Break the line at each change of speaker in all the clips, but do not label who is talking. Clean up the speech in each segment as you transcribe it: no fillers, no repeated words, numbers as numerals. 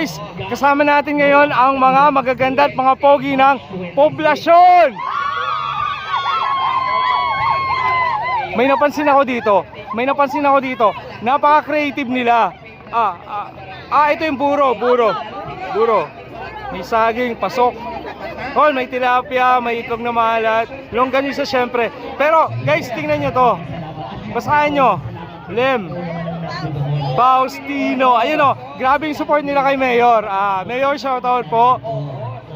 guys, kasama natin ngayon ang mga magaganda at mga pogi ng poblasyon. May napansin ako dito. Napaka-creative nila. Ito yung buro. May saging, pasok. May tilapia, may itlog na mahalat. Longganisa syempre. Pero guys, tingnan nyo to. Basahin nyo. Lem Faustino. Ayun o, grabe yung support nila kay Mayor. Mayor, shoutout po.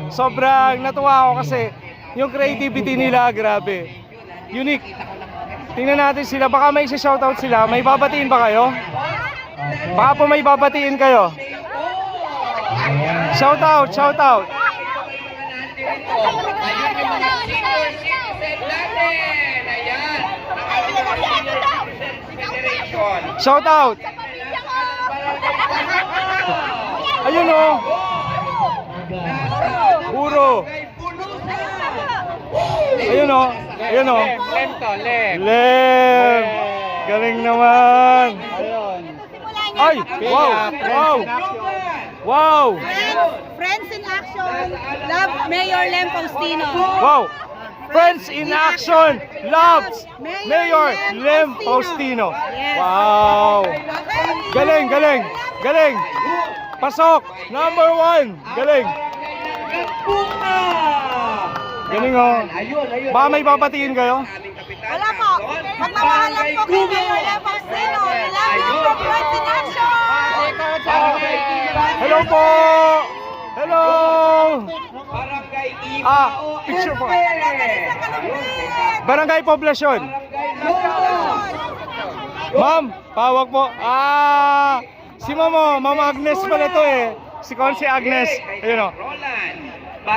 Sobrang natuwa ako kasi yung creativity nila, grabe. Unique. Tingnan natin sila, baka may shoutout sila. May babatiin ba kayo? Baka po may babatiin kayo. Shoutout. Shoutout. Ayun o. Buro. Ayun o. Lem. Galing naman. Ay, wow.
Friends in Action, love Mayor Lem Faustino.
Wow. Friends in Action loves Mayor Lem Faustino. Wow. Galing. Pasok. Number 1. Galing o. Baka may babatiin kayo?
Wala po. Magmamahalan po kay Mayor Lem Faustino. Love you from Friends in Action.
Hello po. Hello. Picture po. Barangay Poblasyon. Ma'am, pawag po. Si Mama Agnes pala to eh. Si Consi Agnes. Ayun o.